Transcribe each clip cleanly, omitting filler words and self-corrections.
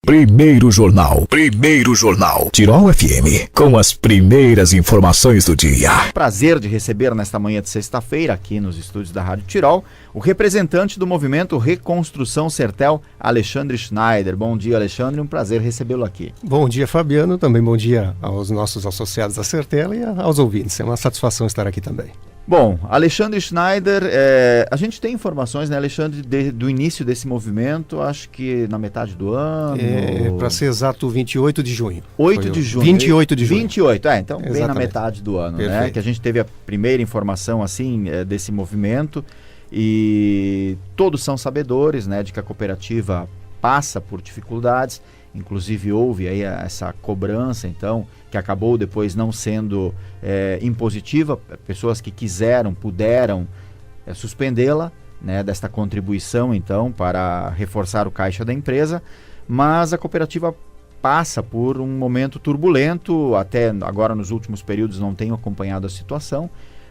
Primeiro Jornal. Tirol FM, com as primeiras informações do dia. Prazer de receber nesta manhã de sexta-feira, aqui nos estúdios da Rádio Tirol, o representante do movimento Reconstrução Sertel, Alexandre Schneider. Bom dia, Alexandre, um prazer recebê-lo aqui. Bom dia, Fabiano, também bom dia aos nossos associados da Sertel e aos ouvintes. É uma satisfação estar aqui também. Bom, Alexandre Schneider, a gente tem informações, né, Alexandre, do início desse movimento, acho que na metade do ano. Para ser exato, 28 de junho. 8 de junho. 28 de junho. 28, então Exatamente. bem na metade do ano, Perfeito. né? Que a gente teve a primeira informação, assim, desse movimento, e todos são sabedores, né, de que a cooperativa passa por dificuldades. Inclusive houve aí essa cobrança, então, que acabou depois não sendo impositiva. Pessoas que quiseram, puderam suspendê-la, né, desta contribuição, então, para reforçar o caixa da empresa. Mas a cooperativa passa por um momento turbulento, até agora nos últimos períodos não tenho acompanhado a situação.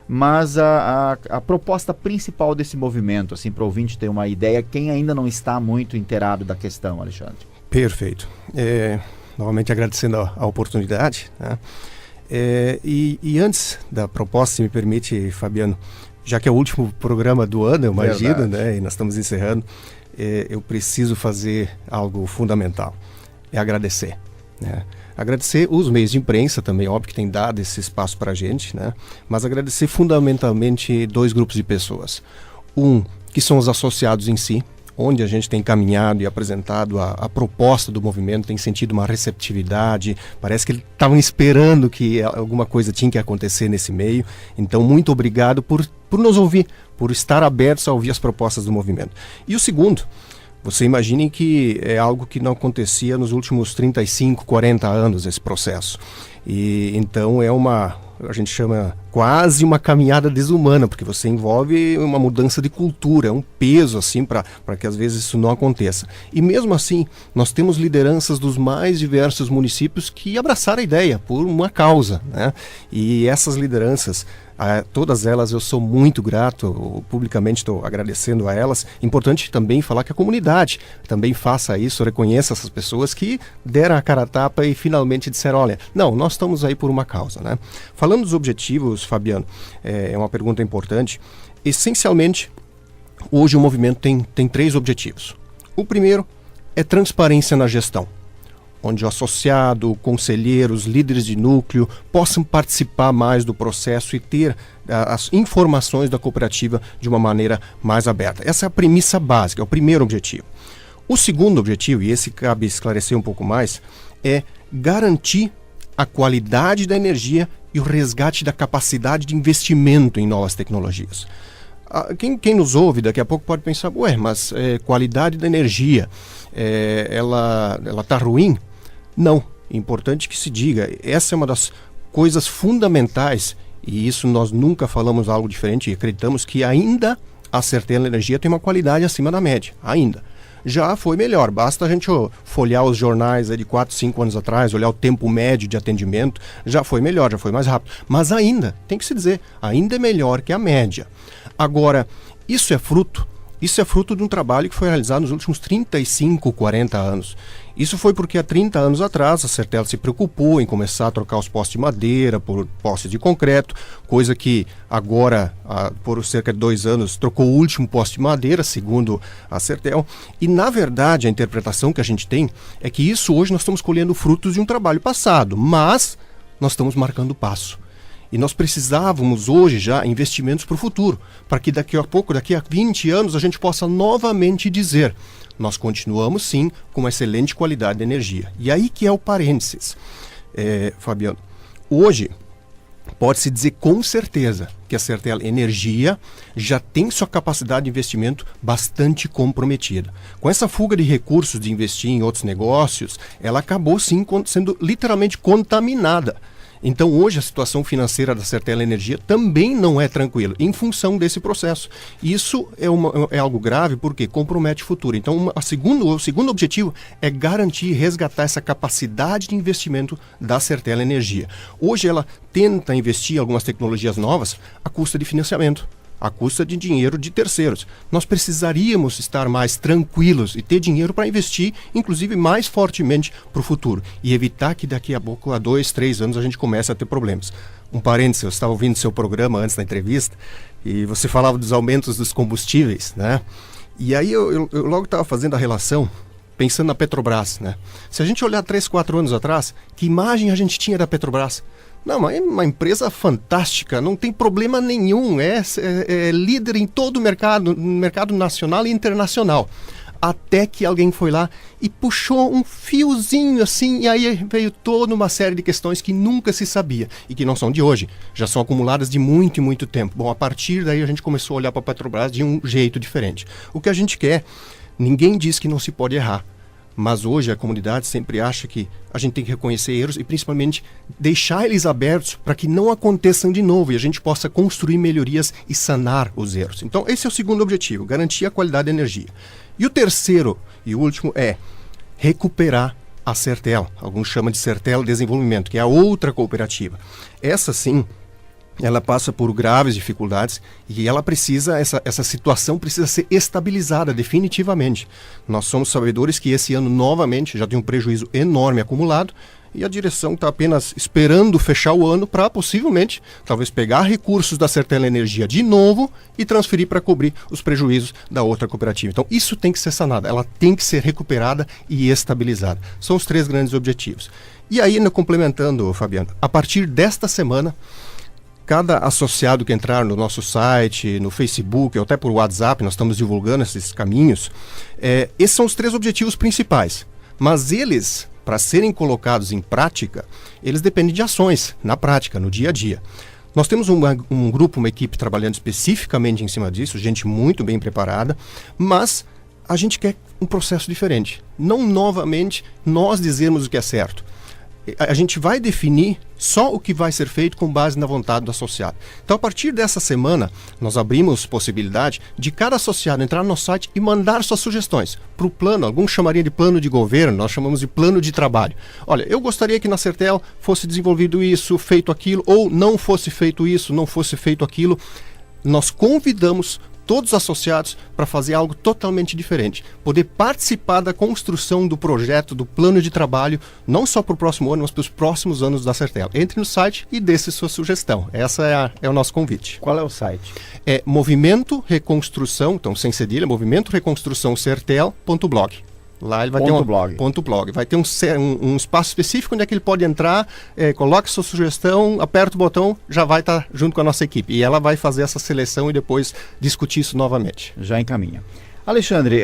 Mas a proposta principal desse movimento, assim, para o ouvinte ter uma ideia, quem ainda não está muito inteirado da questão, Alexandre? Perfeito. Novamente agradecendo a oportunidade, né? E antes da proposta, se me permite, Fabiano, já que é o último programa do ano, eu imagino, né? E nós estamos encerrando, eu preciso fazer algo fundamental, é agradecer, né? Agradecer os meios de imprensa também, óbvio que tem dado esse espaço para a gente, né? Mas agradecer fundamentalmente dois grupos de pessoas. Um, que são os associados em si, onde a gente tem caminhado e apresentado a proposta do movimento, tem sentido uma receptividade, parece que eles estavam esperando que alguma coisa tinha que acontecer nesse meio. Então, muito obrigado por nos ouvir, por estar abertos a ouvir as propostas do movimento. E o segundo, você imagine que é algo que não acontecia nos últimos 35, 40 anos, esse processo. E então a gente chama quase uma caminhada desumana, porque você envolve uma mudança de cultura, é um peso assim para que às vezes isso não aconteça. E mesmo assim, nós temos lideranças dos mais diversos municípios que abraçaram a ideia por uma causa, né? E essas lideranças, todas elas eu sou muito grato, eu publicamente estou agradecendo a elas. Importante também falar que a comunidade também faça isso, reconheça essas pessoas que deram a cara a tapa e finalmente disseram, olha, não, nós estamos aí por uma causa, né? Falando dos objetivos, Fabiano, é uma pergunta importante. Essencialmente, hoje o movimento tem três objetivos. O primeiro é transparência na gestão, onde o associado, o conselheiro, os líderes de núcleo possam participar mais do processo e ter as informações da cooperativa de uma maneira mais aberta. Essa é a premissa básica, é o primeiro objetivo. O segundo objetivo, e esse cabe esclarecer um pouco mais, é garantir a qualidade da energia e o resgate da capacidade de investimento em novas tecnologias. Quem nos ouve daqui a pouco pode pensar, mas qualidade da energia, ela está ruim? Não, é importante que se diga, essa é uma das coisas fundamentais, e isso nós nunca falamos algo diferente, e acreditamos que ainda a Sertel Energia tem uma qualidade acima da média, ainda. Já foi melhor, basta a gente folhear os jornais de 4, 5 anos atrás, olhar o tempo médio de atendimento, já foi melhor, já foi mais rápido. Mas ainda, tem que se dizer, ainda é melhor que a média. Agora, isso é fruto de um trabalho que foi realizado nos últimos 35, 40 anos. Isso foi porque há 30 anos atrás a Sertel se preocupou em começar a trocar os postes de madeira por postes de concreto, coisa que agora, por cerca de 2 anos, trocou o último poste de madeira, segundo a Sertel. E, na verdade, a interpretação que a gente tem é que isso hoje nós estamos colhendo frutos de um trabalho passado, mas nós estamos marcando o passo. E nós precisávamos hoje já investimentos para o futuro, para que daqui a pouco, daqui a 20 anos, a gente possa novamente dizer, nós continuamos sim com uma excelente qualidade de energia. E aí que é o parênteses, Fabiano. Hoje, pode-se dizer com certeza que a Sertel Energia já tem sua capacidade de investimento bastante comprometida. Com essa fuga de recursos de investir em outros negócios, ela acabou sim sendo literalmente contaminada. Então hoje a situação financeira da Sertel Energia também não é tranquila, em função desse processo. Isso é algo grave porque compromete o futuro. Então o segundo objetivo é garantir e resgatar essa capacidade de investimento da Sertel Energia. Hoje ela tenta investir em algumas tecnologias novas à custa de financiamento. à custa de dinheiro de terceiros. Nós precisaríamos estar mais tranquilos e ter dinheiro para investir, inclusive mais fortemente para o futuro, e evitar que daqui a pouco, a 2, 3 anos, a gente comece a ter problemas. Um parênteses, eu estava ouvindo seu programa antes da entrevista, e você falava dos aumentos dos combustíveis, né? E aí eu logo estava fazendo a relação, pensando na Petrobras, né? Se a gente olhar 3, 4 anos atrás, que imagem a gente tinha da Petrobras? Não, é uma empresa fantástica, não tem problema nenhum, é líder em todo o mercado, no mercado nacional e internacional. Até que alguém foi lá e puxou um fiozinho assim, e aí veio toda uma série de questões que nunca se sabia e que não são de hoje, já são acumuladas de muito e muito tempo. Bom, a partir daí a gente começou a olhar para a Petrobras de um jeito diferente. O que a gente quer, ninguém diz que não se pode errar, mas hoje a comunidade sempre acha que a gente tem que reconhecer erros e principalmente deixar eles abertos para que não aconteçam de novo e a gente possa construir melhorias e sanar os erros. Então esse é o segundo objetivo, garantir a qualidade da energia. E o terceiro e último é recuperar a Sertel. Alguns chamam de Sertel Desenvolvimento, que é a outra cooperativa. Essa sim, ela passa por graves dificuldades e ela precisa, essa situação precisa ser estabilizada definitivamente. Nós somos sabedores que esse ano novamente já tem um prejuízo enorme acumulado e a direção está apenas esperando fechar o ano para possivelmente, talvez pegar recursos da Sertel Energia de novo e transferir para cobrir os prejuízos da outra cooperativa. Então isso tem que ser sanado, ela tem que ser recuperada e estabilizada. São os 3 grandes objetivos. E aí, complementando, Fabiano, a partir desta semana, cada associado que entrar no nosso site, no Facebook, ou até por WhatsApp, nós estamos divulgando esses caminhos, esses são os 3 objetivos principais. Mas eles, para serem colocados em prática, eles dependem de ações, na prática, no dia a dia. Nós temos um grupo, uma equipe trabalhando especificamente em cima disso, gente muito bem preparada, mas a gente quer um processo diferente. Não novamente nós dizermos o que é certo. A gente vai definir só o que vai ser feito com base na vontade do associado. Então, a partir dessa semana, nós abrimos possibilidade de cada associado entrar no nosso site e mandar suas sugestões para o plano. Alguns chamariam de plano de governo, nós chamamos de plano de trabalho. Olha, eu gostaria que na Sertel fosse desenvolvido isso, feito aquilo, ou não fosse feito isso, não fosse feito aquilo. Nós convidamos todos os associados para fazer algo totalmente diferente, poder participar da construção do projeto, do plano de trabalho, não só para o próximo ano, mas para os próximos anos da Sertel. Entre no site e deixe sua sugestão. Essa é o nosso convite. Qual é o site? É Movimento Reconstrução, então sem cedilha, Movimento Reconstrução Sertel.blog. Lá ele vai ter .blog. Vai ter um espaço específico onde é que ele pode entrar, coloque sua sugestão, aperta o botão, já vai estar junto com a nossa equipe. E ela vai fazer essa seleção e depois discutir isso novamente. Já encaminha. Alexandre,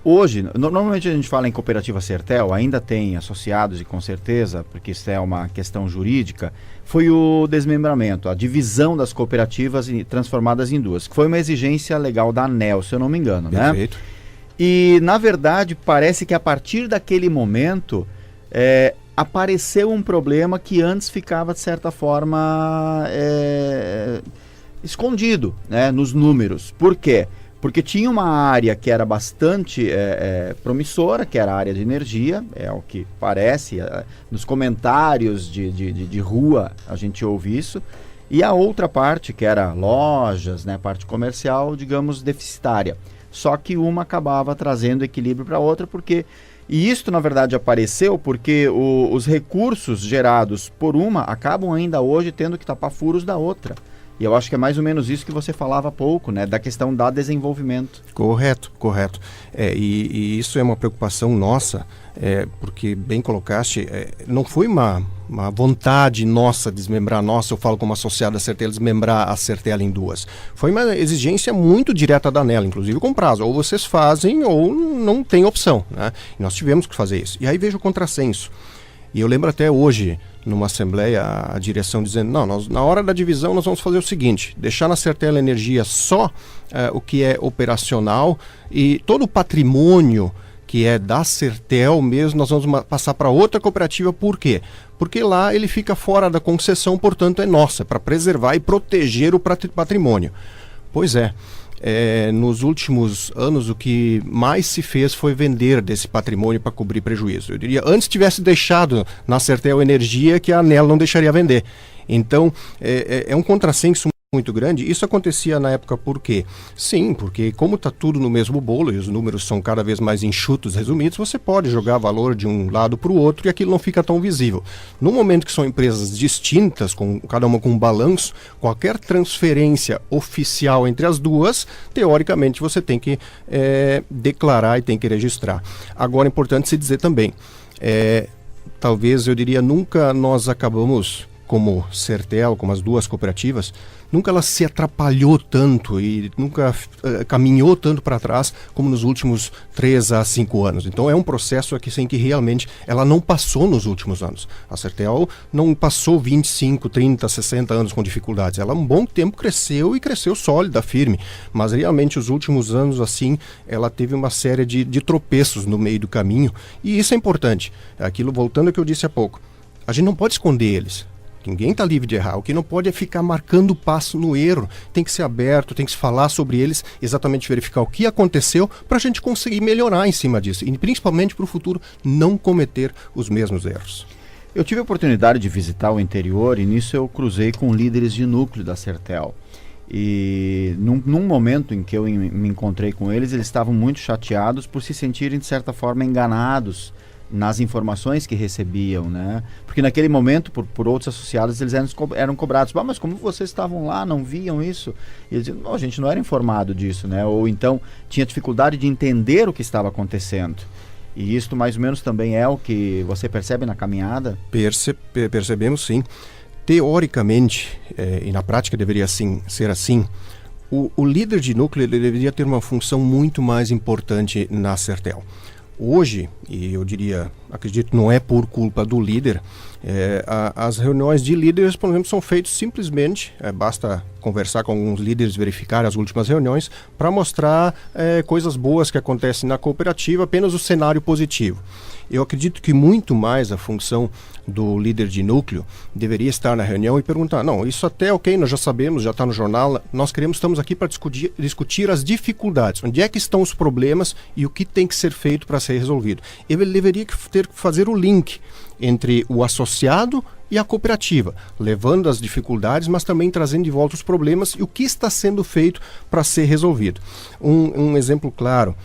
hoje, normalmente a gente fala em cooperativa Sertel, ainda tem associados e com certeza, porque isso é uma questão jurídica, foi o desmembramento, a divisão das cooperativas transformadas em 2, que foi uma exigência legal da ANEEL, se eu não me engano, né? Perfeito. E, na verdade, parece que a partir daquele momento apareceu um problema que antes ficava, de certa forma, escondido, né, nos números. Por quê? Porque tinha uma área que era bastante promissora, que era a área de energia, é o que parece, nos comentários de rua a gente ouve isso, e a outra parte, que era lojas, né, parte comercial, digamos, deficitária. Só que uma acabava trazendo equilíbrio para a outra, e isso na verdade apareceu porque os recursos gerados por uma acabam ainda hoje tendo que tapar furos da outra. E eu acho que é mais ou menos isso que você falava há pouco, né, da questão da desenvolvimento. Correto. E isso é uma preocupação nossa, porque bem colocaste, não foi uma vontade nossa desmembrar eu falo como associado à Sertel, desmembrar a Sertel em 2. Foi uma exigência muito direta da ANEEL, inclusive com prazo. Ou vocês fazem ou não tem opção, né? E nós tivemos que fazer isso. E aí vejo o contrassenso. E eu lembro até hoje, numa assembleia, a direção dizendo, na hora da divisão nós vamos fazer o seguinte, deixar na Sertel Energia só o que é operacional e todo o patrimônio que é da Sertel mesmo, nós vamos passar para outra cooperativa. Por quê? Porque lá ele fica fora da concessão, portanto é nossa, para preservar e proteger o patrimônio. Pois é. Nos últimos anos o que mais se fez foi vender desse patrimônio para cobrir prejuízo. Eu diria, antes tivesse deixado na Sertel Energia que a ANEEL não deixaria vender. Então, é um contrassenso muito grande. Isso acontecia na época por quê? Sim, porque como está tudo no mesmo bolo e os números são cada vez mais enxutos, resumidos, você pode jogar valor de um lado para o outro e aquilo não fica tão visível. No momento que são empresas distintas, com cada uma com um balanço, qualquer transferência oficial entre as duas, teoricamente você tem que declarar e tem que registrar. Agora é importante se dizer também, talvez eu diria, nunca nós acabamos, como Sertel, como as duas cooperativas, nunca ela se atrapalhou tanto e nunca caminhou tanto para trás como nos últimos 3 a 5 anos. Então é um processo aqui sem que realmente ela não passou nos últimos anos. A Sertel não passou 25, 30, 60 anos com dificuldades. Ela um bom tempo cresceu e cresceu sólida, firme. Mas realmente os últimos anos assim, ela teve uma série de tropeços no meio do caminho. E isso é importante. Aquilo, voltando ao que eu disse há pouco, a gente não pode esconder eles. Ninguém está livre de errar. O que não pode é ficar marcando o passo no erro. Tem que ser aberto, tem que se falar sobre eles, exatamente verificar o que aconteceu para a gente conseguir melhorar em cima disso. E principalmente para o futuro não cometer os mesmos erros. Eu tive a oportunidade de visitar o interior e nisso eu cruzei com líderes de núcleo da Sertel. E num momento em que eu me encontrei com eles, eles estavam muito chateados por se sentirem, de certa forma, enganados nas informações que recebiam, né? Porque naquele momento, por outros associados, eles eram cobrados. Mas como vocês estavam lá, não viam isso? E eles diziam, a gente não era informado disso, né? Ou então tinha dificuldade de entender o que estava acontecendo. E isto mais ou menos também é o que você percebe na caminhada? Percebemos sim. Teoricamente, e na prática deveria ser assim, o líder de núcleo ele deveria ter uma função muito mais importante na Sertel. Hoje, e eu diria, acredito, não é por culpa do líder, as reuniões de líderes, por exemplo, são feitas simplesmente, basta conversar com alguns líderes, verificar as últimas reuniões, para mostrar coisas boas que acontecem na cooperativa, apenas o cenário positivo. Eu acredito que muito mais a função do líder de núcleo deveria estar na reunião e perguntar, não, isso até ok, nós já sabemos, já está no jornal, estamos aqui para discutir as dificuldades, onde é que estão os problemas e o que tem que ser feito para ser resolvido. Ele deveria fazer o link entre o associado e a cooperativa, levando as dificuldades, mas também trazendo de volta os problemas e o que está sendo feito para ser resolvido. Um exemplo claro,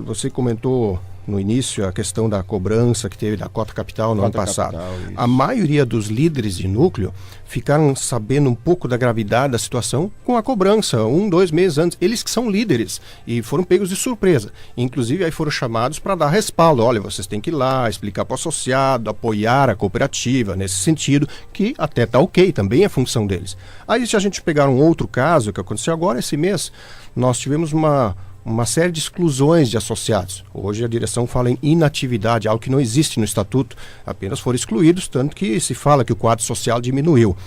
você comentou no início a questão da cobrança que teve da cota capital no ano passado. A maioria dos líderes de núcleo ficaram sabendo um pouco da gravidade da situação com a cobrança, 2 meses antes. Eles que são líderes e foram pegos de surpresa. Inclusive aí foram chamados para dar respaldo. Olha, vocês têm que ir lá, explicar para o associado, apoiar a cooperativa nesse sentido, que até está ok, também é função deles. Aí se a gente pegar um outro caso que aconteceu agora esse mês, nós tivemos uma série de exclusões de associados. Hoje a direção fala em inatividade, algo que não existe no estatuto, apenas foram excluídos, tanto que se fala que o quadro social diminuiu.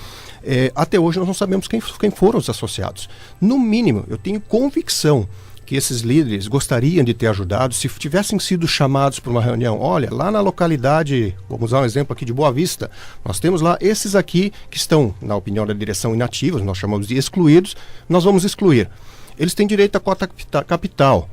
Até hoje nós não sabemos quem foram os associados. No mínimo, eu tenho convicção que esses líderes gostariam de ter ajudado se tivessem sido chamados para uma reunião. Olha, lá na localidade, vamos usar um exemplo aqui de Boa Vista, nós temos lá esses aqui que estão, na opinião da direção, inativos, nós chamamos de excluídos, nós vamos excluir. Eles têm direito à cota capital.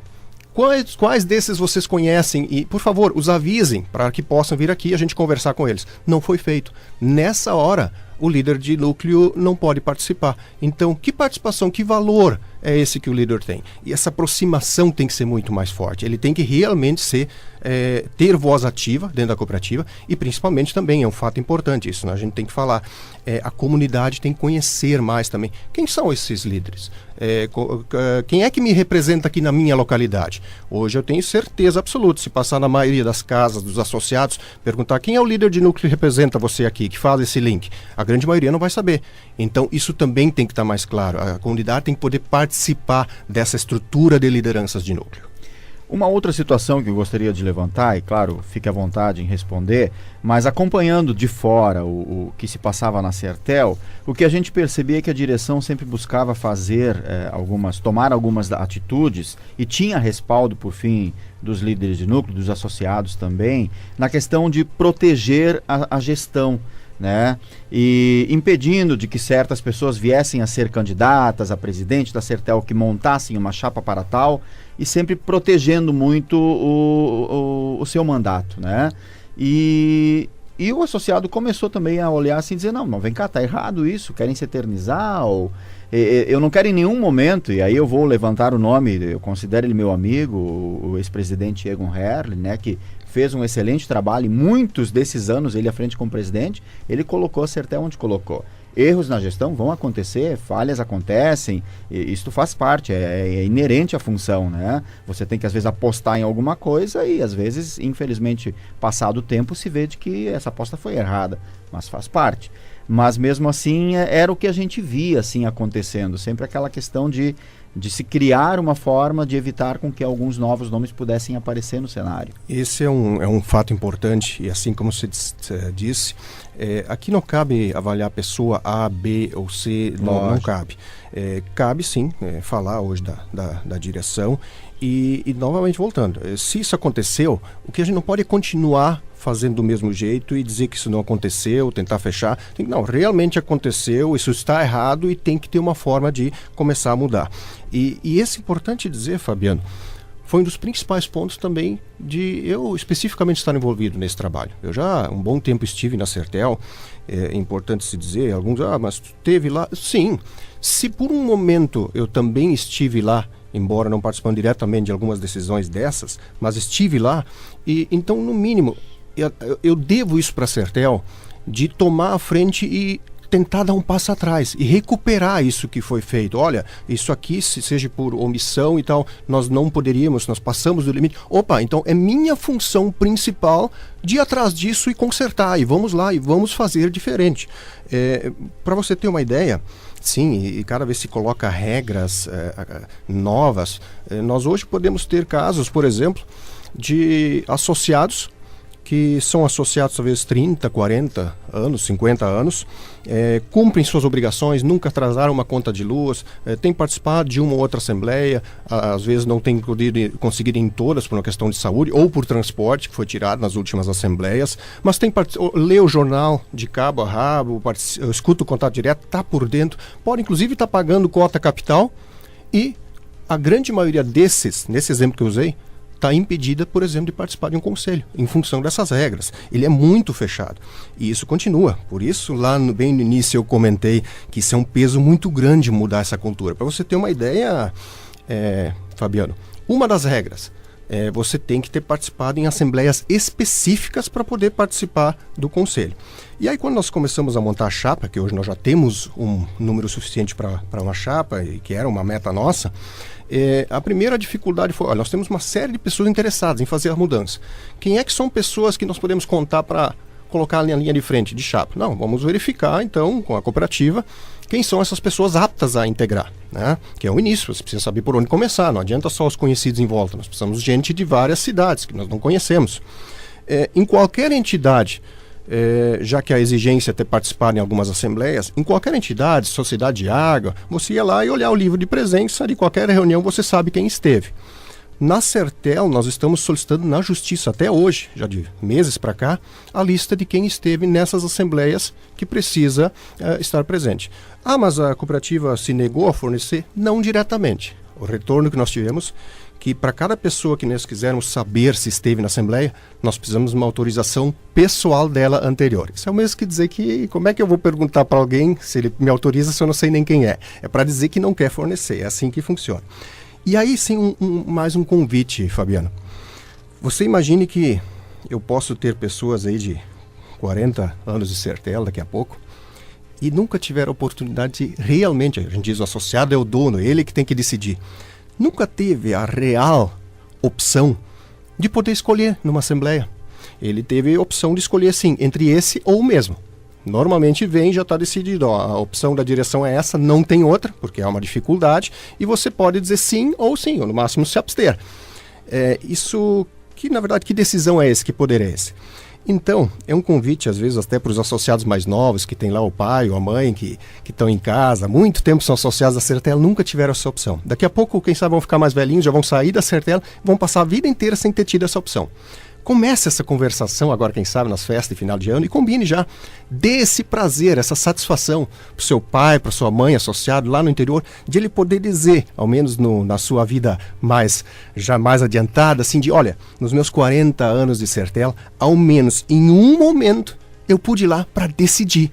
Quais desses vocês conhecem? E, por favor, os avisem para que possam vir aqui e a gente conversar com eles. Não foi feito. Nessa hora, o líder de núcleo não pode participar. Então, que participação, que valor é esse que o líder tem? E essa aproximação tem que ser muito mais forte. Ele tem que realmente ter voz ativa dentro da cooperativa e principalmente também, é um fato importante isso, né? A gente tem que falar, a comunidade tem que conhecer mais também. Quem são esses líderes? Quem é que me representa aqui na minha localidade? Hoje eu tenho certeza absoluta, se passar na maioria das casas dos associados, perguntar quem é o líder de núcleo que representa você aqui, que faz esse link, a grande maioria não vai saber. Então isso também tem que estar mais claro. A comunidade tem que poder participar dessa estrutura de lideranças de núcleo. Uma outra situação que eu gostaria de levantar, e claro, fique à vontade em responder, mas acompanhando de fora o que se passava na Sertel, o que a gente percebia é que a direção sempre buscava tomar algumas atitudes e tinha respaldo, por fim, dos líderes de núcleo, dos associados também, na questão de proteger a gestão, né? E impedindo de que certas pessoas viessem a ser candidatas a presidente da Sertel, que montassem uma chapa para tal, e sempre protegendo muito o seu mandato, né? E E o associado começou também a olhar assim e dizer, não, vem cá, tá errado isso, querem se eternizar, ou eu não quero em nenhum momento, e aí eu vou levantar o nome, eu considero ele meu amigo, o ex-presidente Egon Herrle, né, que fez um excelente trabalho, e muitos desses anos ele à frente como presidente, ele colocou a Sertel onde colocou. Erros na gestão vão acontecer, falhas acontecem, isso faz parte, é inerente à função, né? Você tem que às vezes apostar em alguma coisa e às vezes, infelizmente, passado o tempo se vê de que essa aposta foi errada, mas faz parte. Mas mesmo assim era o que a gente via assim acontecendo, sempre aquela questão de se criar uma forma de evitar com que alguns novos nomes pudessem aparecer no cenário. Esse é um fato importante, e assim como você disse, aqui não cabe avaliar a pessoa A, B ou C, não cabe. Cabe sim falar hoje da direção e novamente voltando, se isso aconteceu, o que a gente não pode é continuar fazendo do mesmo jeito e dizer que isso não aconteceu, tentar fechar. Não, realmente aconteceu, isso está errado e tem que ter uma forma de começar a mudar. E esse é importante dizer, Fabiano, foi um dos principais pontos também de eu especificamente estar envolvido nesse trabalho. Eu já há um bom tempo estive na Sertel, é importante se dizer, alguns, mas tu esteve lá? Sim, se por um momento eu também estive lá, embora não participando diretamente de algumas decisões dessas, mas estive lá, e então no mínimo eu devo isso para a Sertel, de tomar a frente e tentar dar um passo atrás e recuperar isso que foi feito. Olha, isso aqui, se seja por omissão e tal, nós não poderíamos, nós passamos do limite. Opa, então é minha função principal de ir atrás disso e consertar, e vamos lá, e vamos fazer diferente. Para você ter uma ideia, sim, e cada vez se coloca regras novas, nós hoje podemos ter casos, por exemplo, de associados que são associados talvez 30, 40 anos, 50 anos, cumprem suas obrigações, nunca atrasaram uma conta de luz, têm participado de uma ou outra assembleia, às vezes não têm conseguido em todas por uma questão de saúde ou por transporte, que foi tirado nas últimas assembleias, mas lê o jornal de cabo a rabo, escuta o contato direto, está por dentro, pode inclusive estar pagando cota capital, e a grande maioria nesse exemplo que eu usei, está impedida, por exemplo, de participar de um conselho, em função dessas regras. Ele é muito fechado. E isso continua. Por isso, bem no início eu comentei que isso é um peso muito grande mudar essa cultura. Para você ter uma ideia, Fabiano, uma das regras você tem que ter participado em assembleias específicas para poder participar do conselho. E aí, quando nós começamos a montar a chapa, que hoje nós já temos um número suficiente para uma chapa, e que era uma meta nossa, a primeira dificuldade foi, olha, nós temos uma série de pessoas interessadas em fazer a mudança. Quem é que são pessoas que nós podemos contar para colocar na linha de frente de chapa? Não, vamos verificar, então, com a cooperativa, quem são essas pessoas aptas a integrar, né? Que é o início, você precisa saber por onde começar, não adianta só os conhecidos em volta, nós precisamos de gente de várias cidades que nós não conhecemos. Em qualquer entidade, já que a exigência é ter participado em algumas assembleias, em qualquer entidade, sociedade de água, você ia lá e olhar o livro de presença de qualquer reunião, você sabe quem esteve. Na Sertel, nós estamos solicitando na Justiça, até hoje, já de meses para cá, a lista de quem esteve nessas assembleias que precisa estar presente. Ah, mas a cooperativa se negou a fornecer? Não diretamente. O retorno que nós tivemos, que para cada pessoa que nós quisermos saber se esteve na Assembleia, nós precisamos de uma autorização pessoal dela anterior. Isso é o mesmo que dizer que, como é que eu vou perguntar para alguém se ele me autoriza se eu não sei nem quem é? É para dizer que não quer fornecer, é assim que funciona. E aí sim, mais um convite, Fabiano. Você imagine que eu posso ter pessoas aí de 40 anos de Sertel daqui a pouco e nunca tiveram a oportunidade de realmente, a gente diz o associado é o dono, ele que tem que decidir. Nunca teve a real opção de poder escolher numa assembleia. Ele teve a opção de escolher, sim, entre esse ou o mesmo. Normalmente vem e já está decidido, ó, a opção da direção é essa, não tem outra, porque é uma dificuldade, e você pode dizer sim, ou no máximo se abster. Isso, na verdade, que decisão é esse, que poder é esse? Então, é um convite, às vezes, até para os associados mais novos, que tem lá o pai ou a mãe, que estão em casa, há muito tempo são associados à Sertel, nunca tiveram essa opção. Daqui a pouco, quem sabe, vão ficar mais velhinhos, já vão sair da Sertel, vão passar a vida inteira sem ter tido essa opção. Comece essa conversação agora, quem sabe, nas festas de final de ano, e combine já. Dê esse prazer, essa satisfação para o seu pai, para sua mãe, associado lá no interior, de ele poder dizer, ao menos na sua vida já mais adiantada, assim, de olha, nos meus 40 anos de Sertel, ao menos em um momento eu pude ir lá para decidir.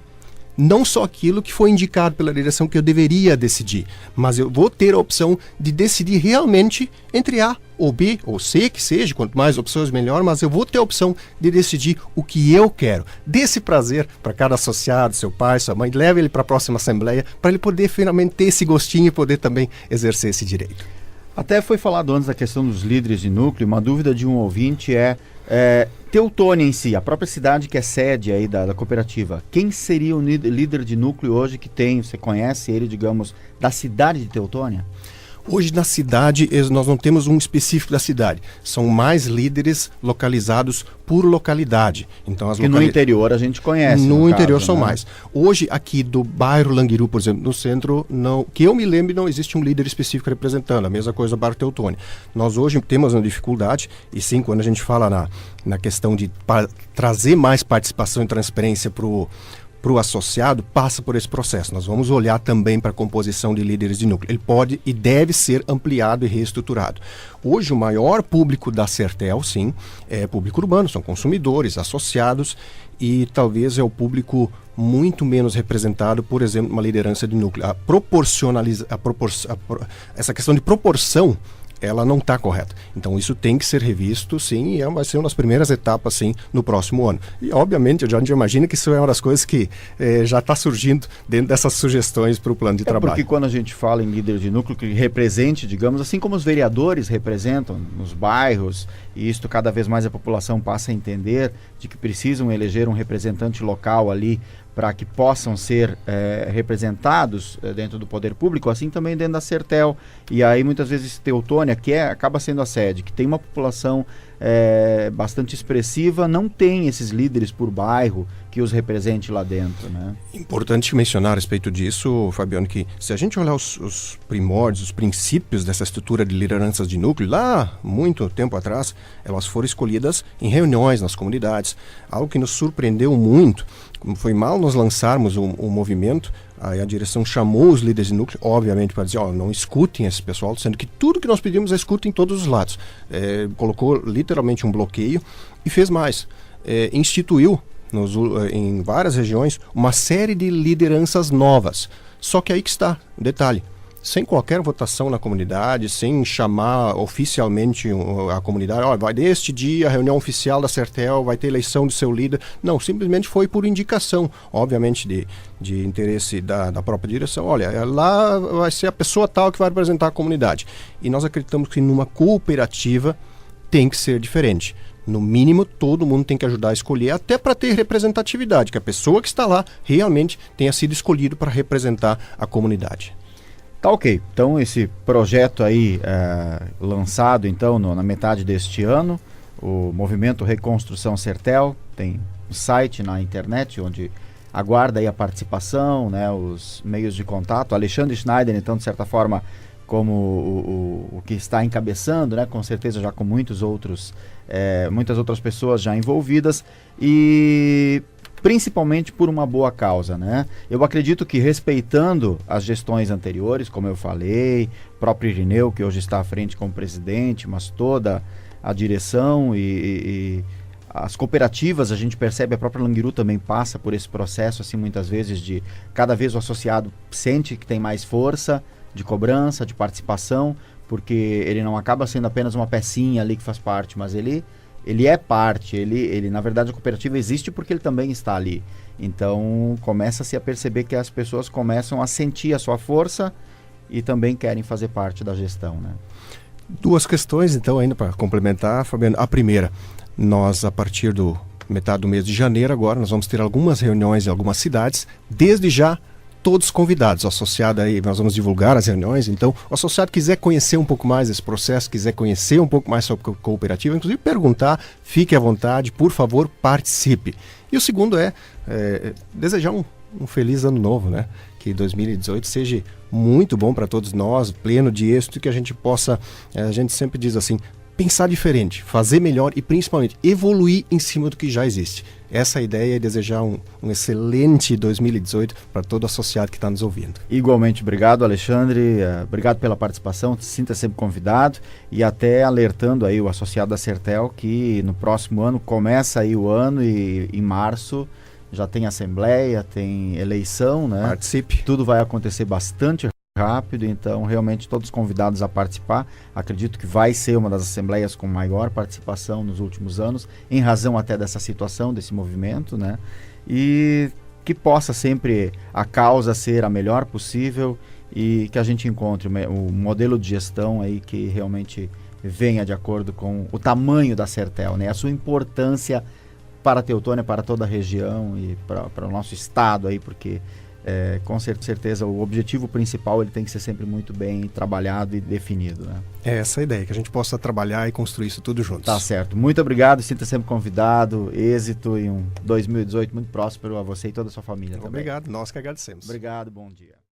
Não só aquilo que foi indicado pela direção que eu deveria decidir, mas eu vou ter a opção de decidir realmente entre A ou B ou C, que seja, quanto mais opções melhor, mas eu vou ter a opção de decidir o que eu quero. Dê esse prazer para cada associado, seu pai, sua mãe, leve ele para a próxima assembleia, para ele poder finalmente ter esse gostinho e poder também exercer esse direito. Até foi falado antes da questão dos líderes de núcleo, uma dúvida de um ouvinte Teutônia em si, a própria cidade que é sede aí da cooperativa, quem seria o líder de núcleo hoje que tem, você conhece ele, digamos, da cidade de Teutônia? Hoje na cidade, nós não temos um específico da cidade. São mais líderes localizados por localidade. Então, no interior a gente conhece. No interior caso, são né? mais. Hoje, aqui do bairro Languiru, por exemplo, no centro, não, que eu me lembre, não existe um líder específico representando. A mesma coisa do bairro Teutônia. Nós hoje temos uma dificuldade, e sim, quando a gente fala na questão de trazer mais participação e transparência para o associado, passa por esse processo. Nós vamos olhar também para a composição de líderes de núcleo. Ele pode e deve ser ampliado e reestruturado. Hoje, o maior público da Sertel, sim, é público urbano, são consumidores, associados, e talvez é o público muito menos representado, por exemplo, uma liderança de núcleo. Essa questão de proporção, ela não está correta. Então isso tem que ser revisto, sim, e vai ser uma das primeiras etapas, sim, no próximo ano. E obviamente, a gente imagina que isso é uma das coisas que já está surgindo dentro dessas sugestões para o plano de trabalho. Porque quando a gente fala em líder de núcleo que represente, digamos, assim como os vereadores representam nos bairros, e isto cada vez mais a população passa a entender de que precisam eleger um representante local ali para que possam ser representados dentro do poder público, assim também dentro da Sertel. E aí muitas vezes Teutônia, que acaba sendo a sede, que tem uma população bastante expressiva, não tem esses líderes por bairro que os represente lá dentro, né? Importante mencionar a respeito disso, Fabiano, que se a gente olhar os primórdios, os princípios dessa estrutura de lideranças de núcleo, lá, muito tempo atrás, elas foram escolhidas em reuniões nas comunidades. Algo que nos surpreendeu muito, foi mal nós lançarmos o movimento, aí a direção chamou os líderes de núcleo, obviamente, para dizer, não escutem esse pessoal, sendo que tudo que nós pedimos é escutem todos os lados. Colocou literalmente um bloqueio e fez mais. Instituiu em várias regiões uma série de lideranças novas. Só que aí que está o detalhe. Sem qualquer votação na comunidade, sem chamar oficialmente a comunidade, vai deste dia a reunião oficial da Sertel, vai ter eleição do seu líder. Não, simplesmente foi por indicação, obviamente de interesse da própria direção. Olha, lá vai ser a pessoa tal que vai representar a comunidade. E nós acreditamos que numa cooperativa tem que ser diferente. No mínimo, todo mundo tem que ajudar a escolher, até para ter representatividade, que a pessoa que está lá realmente tenha sido escolhida para representar a comunidade. Tá ok, então esse projeto aí lançado então na metade deste ano, o Movimento Reconstrução Sertel, tem um site na internet onde aguarda aí a participação, né, os meios de contato. Alexandre Schneider, então, de certa forma, como o que está encabeçando, né, com certeza já com muitas outras pessoas já envolvidas, e principalmente por uma boa causa, né? Eu acredito que respeitando as gestões anteriores, como eu falei, próprio Irineu, que hoje está à frente como presidente, mas toda a direção e as cooperativas, a gente percebe, a própria Languiru também passa por esse processo, assim, muitas vezes, de cada vez o associado sente que tem mais força de cobrança, de participação, porque ele não acaba sendo apenas uma pecinha ali que faz parte, mas ele é parte, ele na verdade a cooperativa existe porque ele também está ali. Então começa-se a perceber que as pessoas começam a sentir a sua força e também querem fazer parte da gestão, né? Duas questões então ainda para complementar, Fabiano. A primeira, nós a partir do metade do mês de janeiro agora, nós vamos ter algumas reuniões em algumas cidades, desde já todos convidados, o associado aí, nós vamos divulgar as reuniões, então o associado quiser conhecer um pouco mais desse processo, quiser conhecer um pouco mais sobre a cooperativa, inclusive perguntar, fique à vontade, por favor, participe. E o segundo é desejar um feliz ano novo, né? Que 2018 seja muito bom para todos nós, pleno de êxito, que a gente possa, a gente sempre diz assim, pensar diferente, fazer melhor e principalmente evoluir em cima do que já existe. Essa ideia é desejar um excelente 2018 para todo associado que está nos ouvindo. Igualmente, obrigado, Alexandre, obrigado pela participação, se sinta sempre convidado, e até alertando aí o associado da Sertel que no próximo ano começa aí o ano e em março já tem assembleia, tem eleição, né? Participe. Tudo vai acontecer bastante rápido, então realmente todos convidados a participar. Acredito que vai ser uma das assembleias com maior participação nos últimos anos, em razão até dessa situação, desse movimento, né? E que possa sempre a causa ser a melhor possível e que a gente encontre o modelo de gestão aí que realmente venha de acordo com o tamanho da Sertel, né? A sua importância para a Teutônia, para toda a região e para o nosso estado aí, porque com certeza o objetivo principal ele tem que ser sempre muito bem trabalhado e definido, né? É essa a ideia, que a gente possa trabalhar e construir isso tudo juntos. Tá certo. Muito obrigado, sinta sempre convidado, êxito e um 2018 muito próspero a você e toda a sua família também. Obrigado, nós que agradecemos. Obrigado, bom dia.